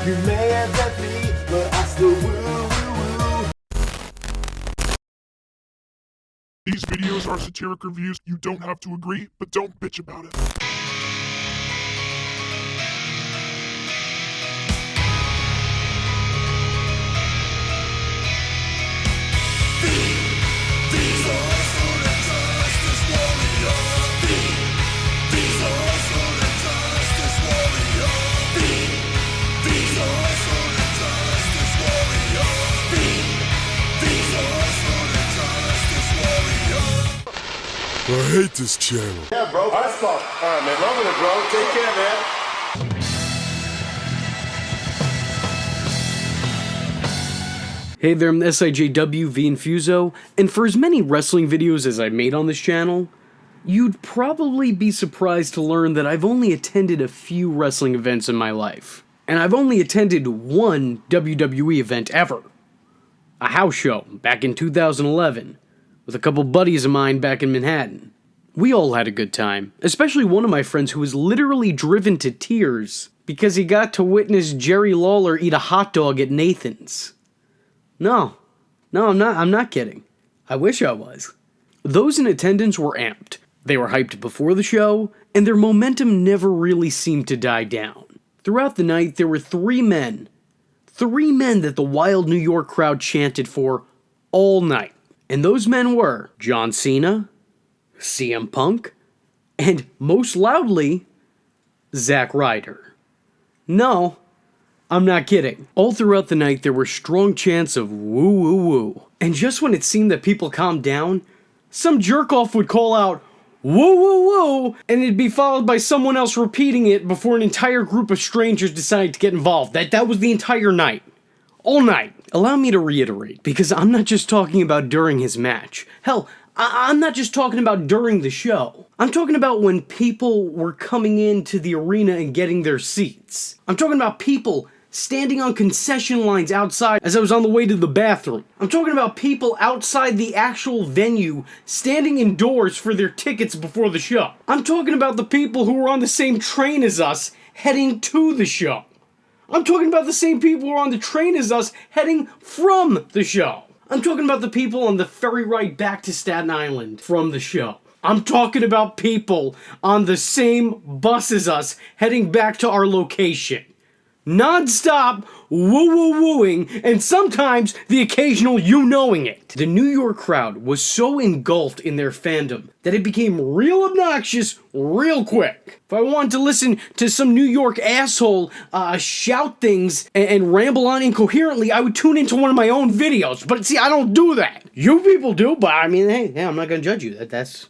You may have left me, but I still woo. These videos are satiric reviews. You don't have to agree, but don't bitch about it. I hate this channel. Yeah, bro. That's all right, man. Love it, bro. Take care, man. Hey there, I'm the SIJW v Infuso, and for as many wrestling videos as I made on this channel, you'd probably be surprised to learn that I've only attended a few wrestling events in my life. And I've only attended one WWE event ever. A house show back in 2011. With a couple buddies of mine back in Manhattan. We all had a good time, especially one of my friends who was literally driven to tears because he got to witness Jerry Lawler eat a hot dog at Nathan's. No, I'm not kidding. I wish I was. Those in attendance were amped. They were hyped before the show, and their momentum never really seemed to die down. Throughout the night, there were three men that the wild New York crowd chanted for all night. And those men were John Cena, CM Punk, and most loudly, Zack Ryder. No, I'm not kidding. All throughout the night, there were strong chants of woo woo woo. And just when it seemed that people calmed down, some jerk-off would call out woo woo woo, and it'd be followed by someone else repeating it before an entire group of strangers decided to get involved. That was the entire night. All night. Allow me to reiterate, because I'm not just talking about during his match. Hell, I'm not just talking about during the show. I'm talking about when people were coming into the arena and getting their seats. I'm talking about people standing on concession lines outside as I was on the way to the bathroom. I'm talking about people outside the actual venue standing indoors for their tickets before the show. I'm talking about the people who were on the same train as us heading to the show. I'm talking about the same people who are on the train as us heading from the show. I'm talking about the people on the ferry ride back to Staten Island from the show. I'm talking about people on the same bus as us heading back to our location. Non-stop woo-woo-wooing, and sometimes the occasional you-knowing it. The New York crowd was so engulfed in their fandom that it became real obnoxious real quick. If I wanted to listen to some New York asshole shout things and ramble on incoherently, I would tune into one of my own videos. But see, I don't do that. You people do, but I mean, hey, I'm not gonna judge you. That's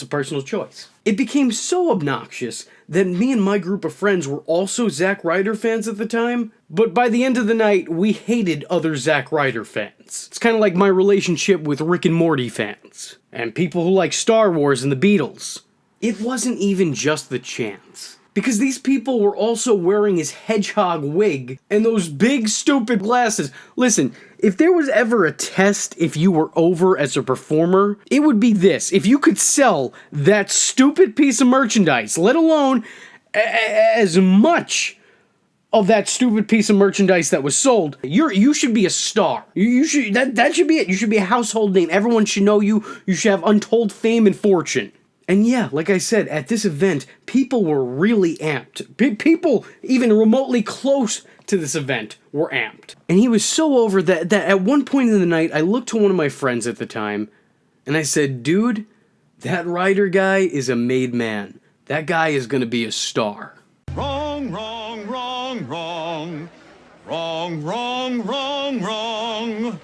a personal choice. It became so obnoxious that me and my group of friends were also Zack Ryder fans at the time, but by the end of the night, we hated other Zack Ryder fans. It's kind of like my relationship with Rick and Morty fans, and people who like Star Wars and the Beatles. It wasn't even just the chants. Because these people were also wearing his hedgehog wig and those big stupid glasses. Listen, if there was ever a test if you were over as a performer, it would be this. If you could sell that stupid piece of merchandise, let alone as much of that stupid piece of merchandise that was sold, you should be a star. You should that should be it. You should be a household name. Everyone should know you. You should have untold fame and fortune. And yeah, like I said, at this event, people were really amped. People even remotely close to this event were amped. And he was so over that at one point in the night, I looked to one of my friends at the time, and I said, dude, that Ryder guy is a made man. That guy is gonna be a star. Wrong, wrong, wrong, wrong. Wrong, wrong, wrong, wrong.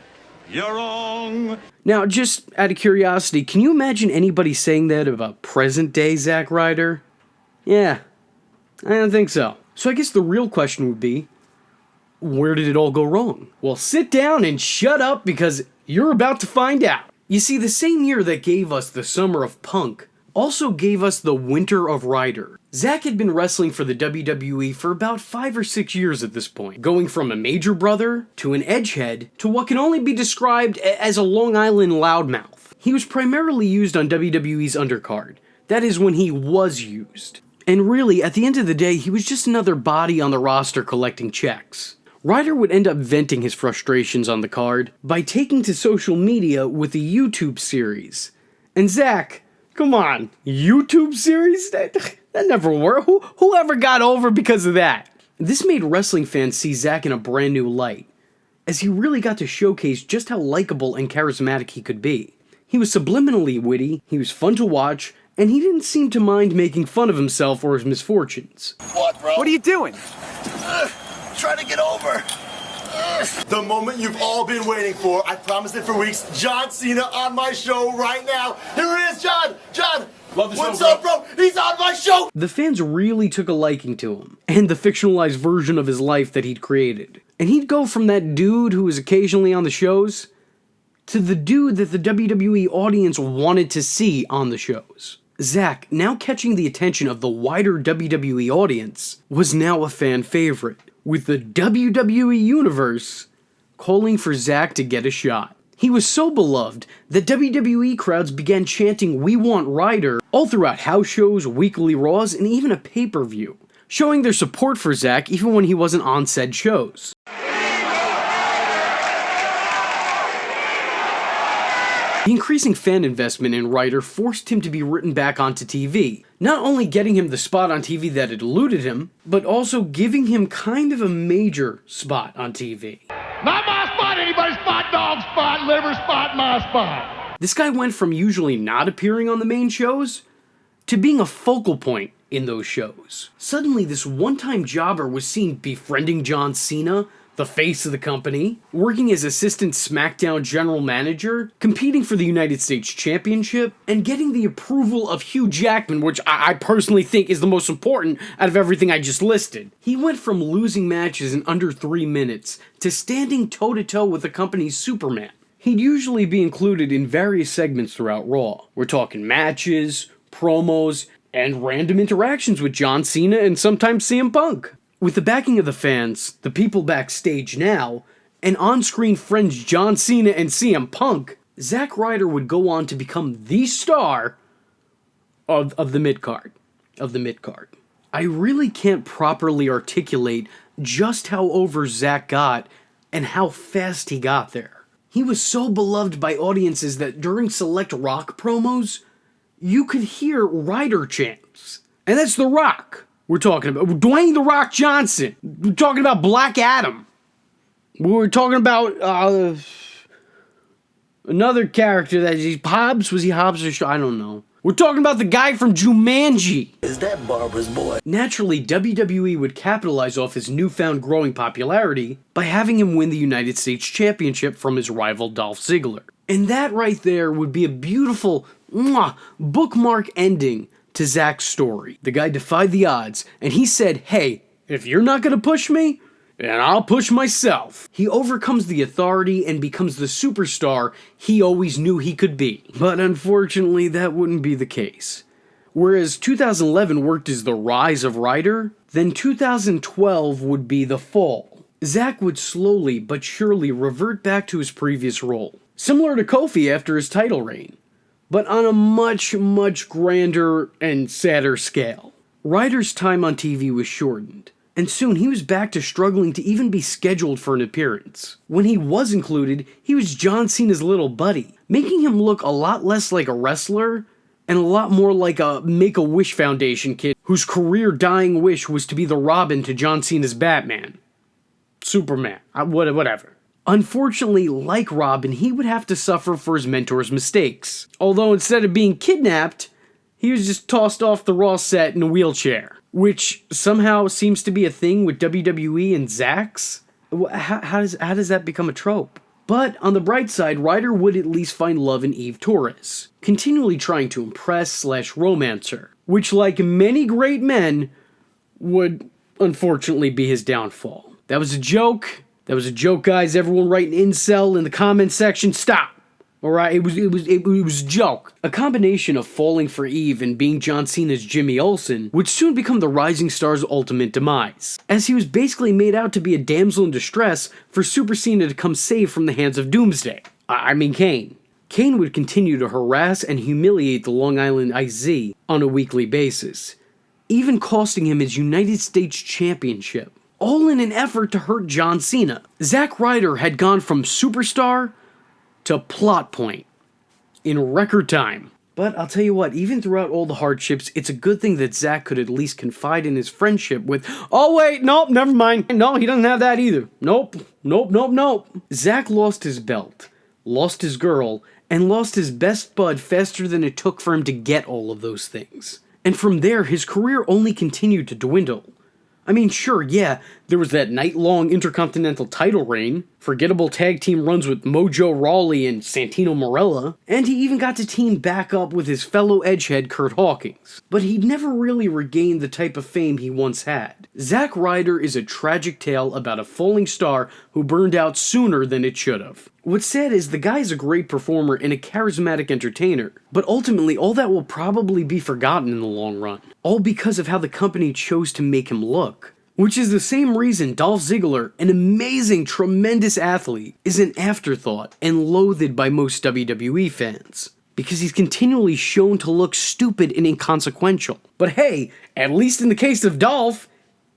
You're wrong. Now, just out of curiosity, can you imagine anybody saying that about present-day Zack Ryder? Yeah, I don't think so. So I guess the real question would be, where did it all go wrong? Well, sit down and shut up because you're about to find out. You see, the same year that gave us the summer of Punk also gave us the winter of Ryder. Zack had been wrestling for the WWE for about 5 or 6 years at this point, going from a major brother to an edgehead to what can only be described as a Long Island loudmouth. He was primarily used on WWE's undercard. That is when he was used. And really, at the end of the day, he was just another body on the roster collecting checks. Ryder would end up venting his frustrations on the card by taking to social media with a YouTube series. And Zack, come on, YouTube series? That never worked. Who ever got over because of that? This made wrestling fans see Zack in a brand new light, as he really got to showcase just how likable and charismatic he could be. He was subliminally witty, he was fun to watch, and he didn't seem to mind making fun of himself or his misfortunes. What, bro? What are you doing? Trying to get over. The moment you've all been waiting for. I promised it for weeks. John Cena on my show right now. Here it is, John. John. Love the show, What's up, bro? He's on my show. The fans really took a liking to him, and the fictionalized version of his life that he'd created. And he'd go from that dude who was occasionally on the shows to the dude that the WWE audience wanted to see on the shows. Zack, now catching the attention of the wider WWE audience, was now a fan favorite, with the WWE Universe calling for Zack to get a shot. He was so beloved that WWE crowds began chanting "We want Ryder" all throughout house shows, weekly Raws, and even a pay-per-view, showing their support for Zack even when he wasn't on said shows. The increasing fan investment in Ryder forced him to be written back onto TV, not only getting him the spot on TV that had eluded him, but also giving him kind of a major spot on TV. Not my spot, anybody's spot, dog spot, liver spot, my spot. This guy went from usually not appearing on the main shows to being a focal point in those shows. Suddenly, this one-time jobber was seen befriending John Cena, the face of the company, working as assistant SmackDown general manager, competing for the United States Championship, and getting the approval of Hugh Jackman, which I personally think is the most important out of everything I just listed. He went from losing matches in under 3 minutes to standing toe-to-toe with the company's Superman. He'd usually be included in various segments throughout Raw. We're talking matches, promos, and random interactions with John Cena and sometimes CM Punk. With the backing of the fans, the people backstage now, and on-screen friends John Cena and CM Punk, Zack Ryder would go on to become the star of the mid-card. I really can't properly articulate just how over Zack got and how fast he got there. He was so beloved by audiences that during select Rock promos, you could hear Ryder chants. And that's The Rock. We're talking about Dwayne "The Rock" Johnson. We're talking about Black Adam. We're talking about another character that he's Hobbs. Was he Hobbs or I don't know. We're talking about the guy from Jumanji. Is that Barbara's boy? Naturally, WWE would capitalize off his newfound growing popularity by having him win the United States Championship from his rival Dolph Ziggler. And that right there would be a beautiful bookmark ending to Zack's story. The guy defied the odds, and he said, hey, if you're not gonna push me, then I'll push myself. He overcomes the authority and becomes the superstar he always knew he could be. But unfortunately, that wouldn't be the case. Whereas 2011 worked as the rise of Ryder, then 2012 would be the fall. Zack would slowly but surely revert back to his previous role, similar to Kofi after his title reign, but on a much, much grander and sadder scale. Ryder's time on TV was shortened, and soon he was back to struggling to even be scheduled for an appearance. When he was included, he was John Cena's little buddy, making him look a lot less like a wrestler and a lot more like a Make-A-Wish Foundation kid whose career-dying wish was to be the Robin to John Cena's Batman. Superman. Whatever. Unfortunately, like Robin, he would have to suffer for his mentor's mistakes. Although instead of being kidnapped, he was just tossed off the Raw set in a wheelchair, which somehow seems to be a thing with WWE and Zack's. How does that become a trope? But on the bright side, Ryder would at least find love in Eve Torres, continually trying to impress/romance her, which, like many great men, would unfortunately be his downfall. That was a joke. That was a joke, guys. Everyone writing incel in the comment section, stop. Alright, it was a joke. A combination of falling for Eve and being John Cena's Jimmy Olsen would soon become the rising star's ultimate demise, as he was basically made out to be a damsel in distress for Super Cena to come save from the hands of Doomsday. Kane. Kane would continue to harass and humiliate the Long Island IZ on a weekly basis, even costing him his United States Championship, all in an effort to hurt John Cena. Zack Ryder had gone from superstar to plot point in record time. But I'll tell you what, even throughout all the hardships, it's a good thing that Zack could at least confide in his friendship with, oh wait, nope, never mind. No, he doesn't have that either. Nope. Zack lost his belt, lost his girl, and lost his best bud faster than it took for him to get all of those things. And from there, his career only continued to dwindle. I mean, sure, yeah, there was that night-long Intercontinental title reign, forgettable tag team runs with Mojo Rawley and Santino Marella, and he even got to team back up with his fellow edgehead Curt Hawkins. But he'd never really regained the type of fame he once had. Zack Ryder is a tragic tale about a falling star who burned out sooner than it should have. What's sad is the guy's a great performer and a charismatic entertainer, but ultimately all that will probably be forgotten in the long run. All because of how the company chose to make him look. Which is the same reason Dolph Ziggler, an amazing, tremendous athlete, is an afterthought and loathed by most WWE fans. Because he's continually shown to look stupid and inconsequential. But hey, at least in the case of Dolph,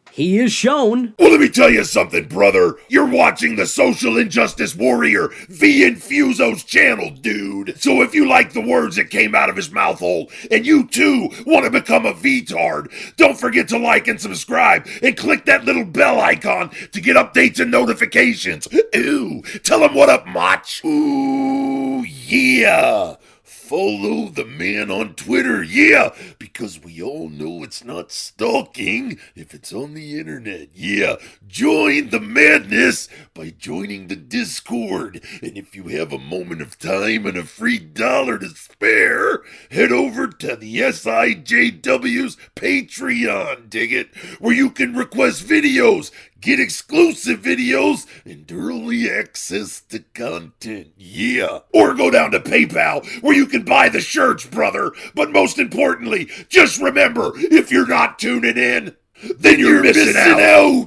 he is shown. Well, let me tell you something, brother. You're watching the social injustice warrior, V Infuso's channel, dude. So if you like the words that came out of his mouth hole, and you too want to become a V-tard, don't forget to like and subscribe, and click that little bell icon to get updates and notifications. Ooh, tell him what up, Mach. Ooh, yeah. Follow the man on Twitter, yeah, because we all know it's not stalking if it's on the internet, yeah. Join the madness by joining the Discord, and if you have a moment of time and a free $1 to spare, head over to the SIJW's Patreon, dig it, where you can request videos, get exclusive videos, and early access to content, yeah. Or go down to PayPal, where you can buy the shirts, brother. But most importantly, just remember, if you're not tuning in, then you're missing out.